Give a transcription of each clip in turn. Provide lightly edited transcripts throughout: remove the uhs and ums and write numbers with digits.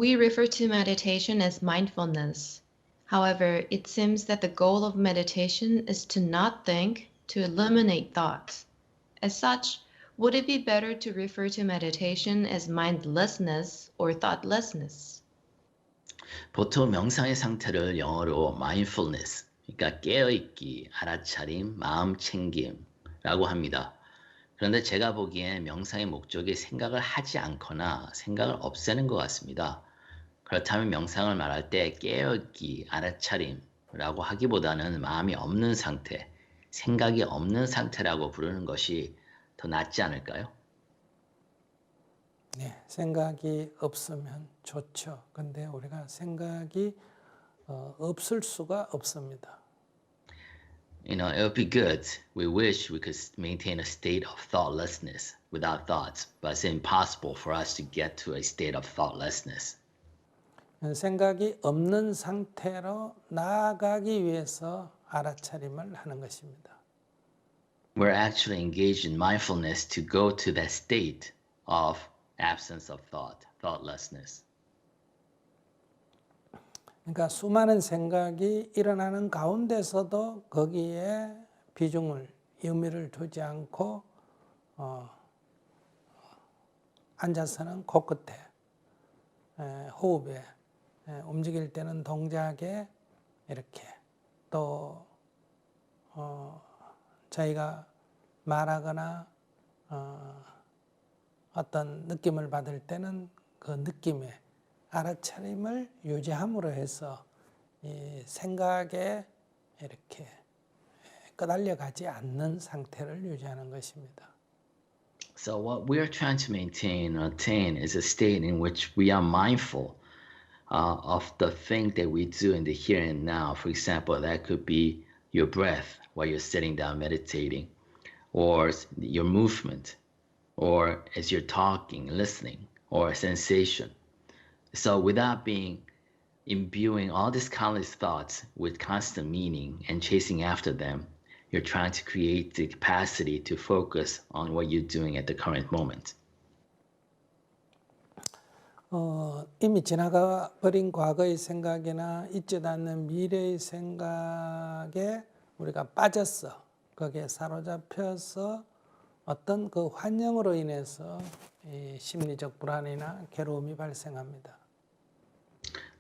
We refer to meditation as mindfulness. However, it seems that the goal of meditation is to not think, to eliminate thoughts. As such, would it be better to refer to meditation as mindlessness or thoughtlessness? 보통 명상의 상태를 영어로 mindfulness, 그러니까 깨어있기, 알아차림, 마음 챙김이라고 합니다. 그런데 제가 보기엔 명상의 목적이 생각을 하지 않거나 생각을 없애는 것 같습니다. 그렇다면 명상을 말할 때 깨어있기, 알아차림이라고 하기보다는 마음이 없는 상태, 생각이 없는 상태라고 부르는 것이 더 낫지 않을까요? 네, 생각이 없으면 좋죠. 근데 우리가 생각이 없을 수가 없습니다. You know, it would be good. We wish we could maintain a state of thoughtlessness without thoughts, but it's impossible for us to get to a state of thoughtlessness. 생각이 없는 상태로 나아가기 위해서 알아차림을 하는 것입니다. We're actually engaged in mindfulness to go to that state of absence of thought, thoughtlessness. 그러니까 수많은 생각이 일어나는 가운데서도 거기에 비중을, 의미를 두지 않고 앉아서는 코끝에, 호흡에, 움직일 때는 동작에 이렇게 또 저희가 말하거나 어떤 느낌을 받을 때는 그 느낌에 알아차림을 유지함으로 해서 이 생각에 이렇게 끄달려 가지 않는 상태를 유지하는 것입니다. So what we are trying to maintain or attain is a state in which we are mindful of the thing that we do in the here and now. For example, that could be your breath while you're sitting down meditating, or your movement, or as you're talking, listening, or a sensation. So without imbuing all these countless thoughts with constant meaning and chasing after them, you're trying to create the capacity to focus on what you're doing at the current moment. 이미 지나가 버린 과거의 생각이나 있지도 않는 미래의 생각에 우리가 빠졌어. 거기에 사로잡혀서 어떤 그 환영으로 인해서 이 심리적 불안이나 괴로움이 발생합니다.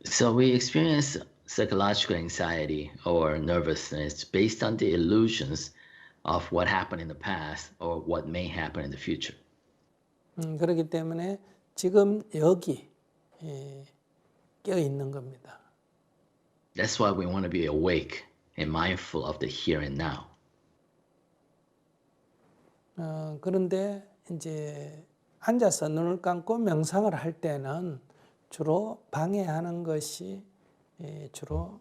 So we experience psychological anxiety or nervousness based on the illusions of what happened in the past or what may happen in the future. 그렇기 때문에 지금 여기 껴 있는 겁니다. That's why we want to be awake and mindful of the here and now. 그런데 이제 앉아서 눈을 감고 명상을 할 때는 주로 방해하는 것이 주로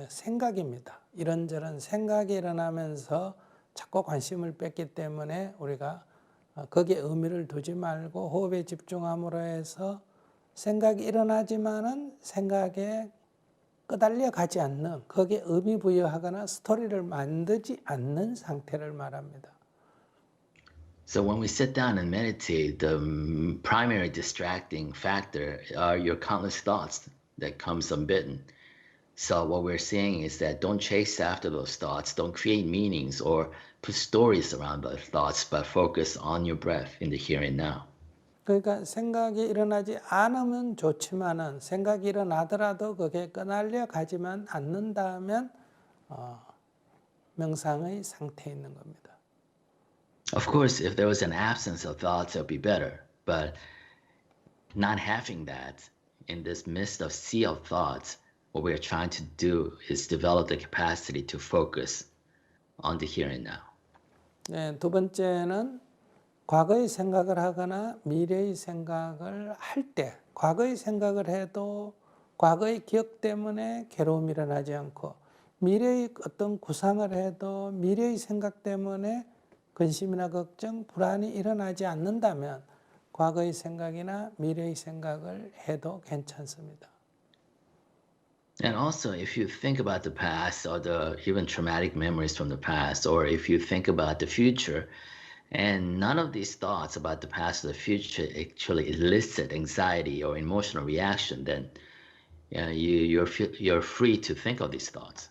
생각입니다. 이런저런 생각이 일어나면서 자꾸 관심을 뺐기 때문에 우리가 거기에 의미를 두지 말고 호흡에 집중함으로 해서 생각이 일어나지만은 생각에 끄달려 가지 않는, 거기에 의미 부여하거나 스토리를 만들지 않는 상태를 말합니다. So when we sit down and meditate, the primary distracting factor are your countless thoughts that comes unbidden. So what we're saying is that don't chase after those thoughts, don't create meanings or put stories around those thoughts, but focus on your breath in the here and now. 그러니까 생각이 일어나지 않으면 좋지만은 생각이 일어나더라도 그게 끄달려 가지만 않는다면 명상의 상태에 있는 겁니다. Of course, if there was an absence of thoughts, it would be better. But not having that in this midst of sea of thoughts, what we are trying to do is develop the capacity to focus on the here and now. 네, 두 번째는 과거의 생각을 하거나 미래의 생각을 할 때, 과거의 생각을 해도 과거의 기억 때문에 괴로움이 일어나지 않고 미래의 어떤 구상을 해도 미래의 생각 때문에 근심이나 걱정, 불안이 일어나지 않는다면 과거의 생각이나 미래의 생각을 해도 괜찮습니다. And also, if you think about the past or the even traumatic memories from the past, or if you think about the future And none of these thoughts about the past or the future actually elicit anxiety or emotional reaction, then you're free to think of these thoughts.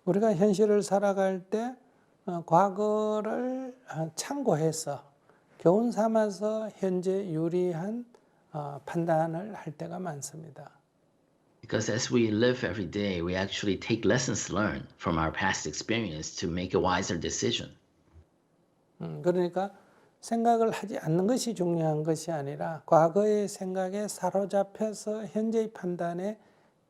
우리가 현실을 살아갈 때 과거를 참고해서 교훈 삼아서 현재 유리한 판단을 할 때가 많습니다. Because as we live every day, we actually take lessons learned from our past experience to make a wiser decision. 그러니까 생각을 하지 않는 것이 중요한 것이 아니라 과거의 생각에 사로잡혀서 현재의 판단에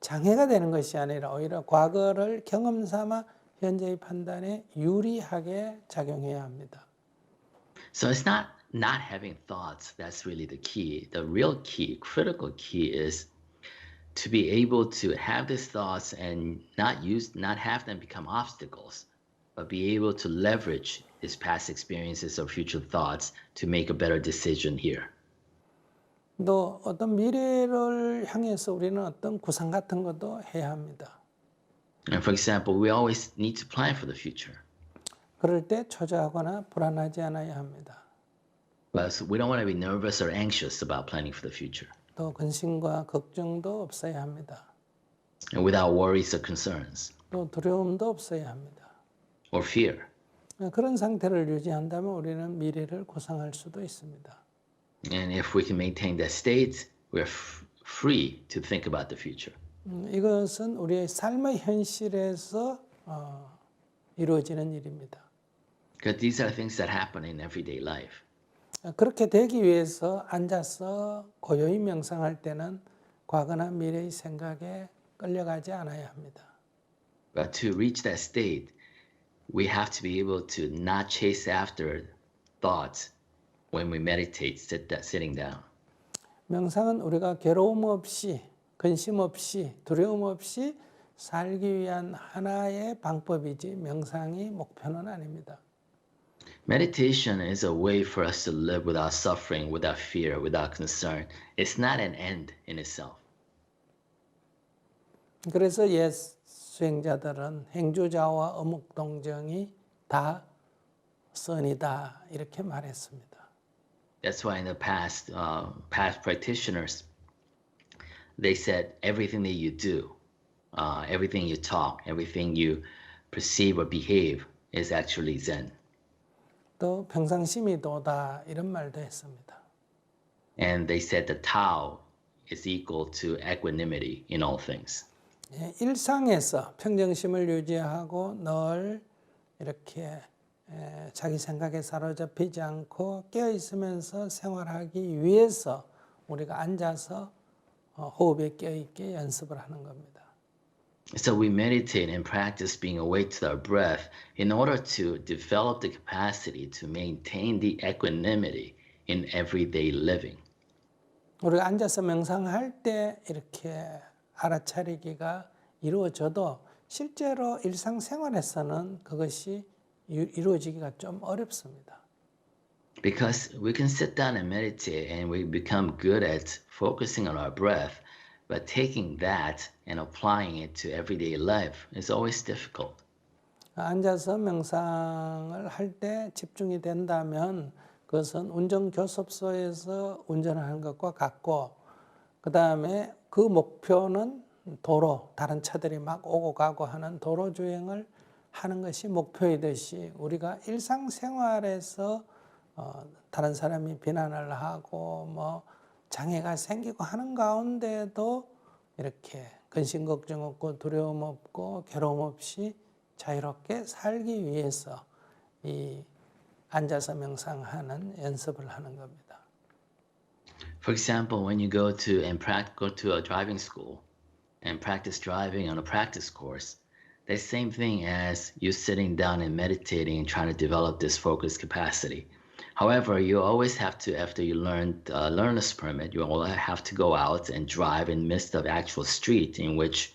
장애가 되는 것이 아니라 오히려 과거를 경험 삼아 현재의 판단에 유리하게 작용해야 합니다. So it's not having thoughts that's really the key. The real key, critical key is to be able to have these thoughts and not have them become obstacles, but be able to leverage his past experiences or future thoughts to make a better decision here. 또 어떤 미래를 향해서 우리는 어떤 구상 같은 것도 해야 합니다. And for example, we always need to plan for the future. 그럴 때 초조하거나 불안하지 않아야 합니다. But we don't want to be nervous or anxious about planning for the future. 또 근심과 걱정도 없어야 합니다. And without worries or concerns 또 두려움도 없어야 합니다. or fear. 그런 상태를 유지한다면 우리는 미래를 구상할 수도 있습니다. And if we can maintain that state, we're free to think about the future. 이것은 우리의 삶의 현실에서 이루어지는 일입니다. Because these are things that happen in everyday life. 그렇게 되기 위해서 앉아서 고요히 명상할 때는 과거나 미래의 생각에 끌려가지 않아야 합니다. But to reach that state, we have to be able to not chase after thoughts when we meditate, sitting down. 명상은 우리가 괴로움 없이, 근심 없이, 두려움 없이 살기 위한 하나의 방법이지 명상이 목표는 아닙니다. Meditation is a way for us to live without suffering, without fear, without concern. It's not an end in itself. 그래서 옛 수행자들은 행주자와 어묵동정이 다 선이다 이렇게 말했습니다. That's why in the past practitioners, they said everything that you do, everything you talk, everything you perceive or behave is actually Zen. 또 평상심이 도다 이런 말도 했습니다. And they said the Tao is equal to equanimity in all things. 일상에서 평정심을 유지하고 늘 이렇게 자기 생각에 사로잡히지 않고 깨어 있으면서 생활하기 위해서 우리가 앉아서 호흡에 깨어 있게 연습을 하는 겁니다. So we meditate and practice being awake to our breath in order to develop the capacity to maintain the equanimity in everyday living. 우리가 앉아서 명상할 때 이렇게 알아차리기가 이루어져도 실제로 일상생활에서는 그것이 이루어지기가 좀 어렵습니다. Because we can sit down and meditate and we become good at focusing on our breath, but taking that and applying it to everyday life is always difficult. 앉아서 명상을 할 때 집중이 된다면 그것은 운전교습소에서 운전하는 것과 같고 그 다음에 그 목표는 도로, 다른 차들이 막 오고 가고 하는 도로 주행을 하는 것이 목표이듯이 우리가 일상생활에서 다른 사람이 비난을 하고 뭐 장애가 생기고 하는 가운데도 이렇게 근심 걱정 없고 두려움 없고 괴로움 없이 자유롭게 살기 위해서 이 앉아서 명상하는 연습을 하는 겁니다. For example, when you go to a driving school and practice driving on a practice course, the same thing as you sitting down and meditating and trying to develop this focus capacity. However, you always have to, after you learn learner's permit, you all have to go out and drive in the midst of actual street in which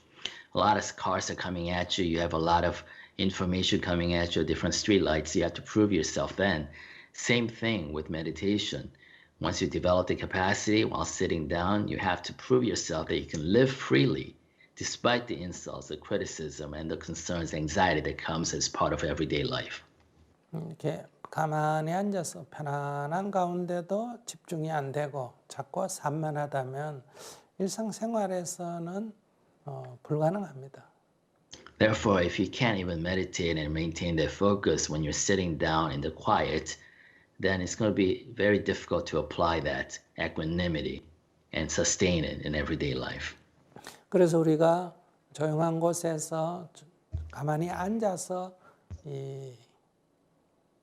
a lot of cars are coming at you. You have a lot of information coming at you, different street lights. You have to prove yourself then. Same thing with meditation. Once you develop the capacity while sitting down, you have to prove yourself that you can live freely despite the insults, the criticism, and the concerns, anxiety that comes as part of everyday life. 이렇게 가만히 앉아서 편안한 가운데도 집중이 안 되고 자꾸 산만하다면 일상생활에서는 불가능합니다. Therefore, if you can't even meditate and maintain that focus when you're sitting down in the quiet, then it's going to be very difficult to apply that equanimity and sustain it in everyday life. 그래서 우리가 조용한 곳에서 가만히 앉아서 이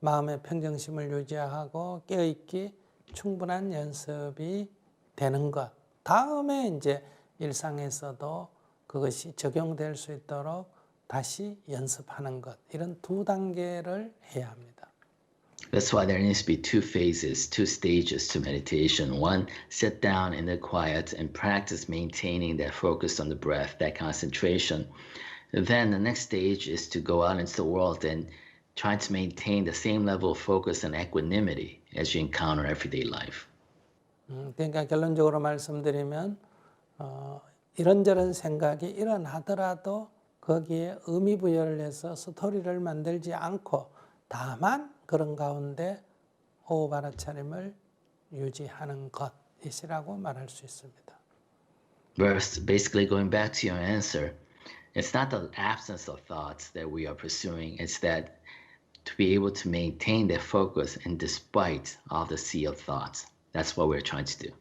마음의 평정심을 유지하고 깨어있기 충분한 연습이 되는 것. 다음에 이제 일상에서도 그것이 적용될 수 있도록 다시 연습하는 것. 이런 두 단계를 해야 합니다. That's why there needs to be two phases, two stages to meditation. One, sit down in the quiet and practice maintaining that focus on the breath, that concentration. Then the next stage is to go out into the world and try to maintain the same level of focus and equanimity as you encounter everyday life. 그러니까 결론적으로 말씀드리면 이런저런 생각이 일어나더라도 거기에 의미 부여를 해서 스토리를 만들지 않고 다만 그런 가운데 호흡 알아차림을 유지하는 것이라고 말할 수 있습니다. Basically going back to your answer, it's not the absence of thoughts that we are pursuing, it's that to be able to maintain that focus in despite of the sea of thoughts. That's what we're trying to do.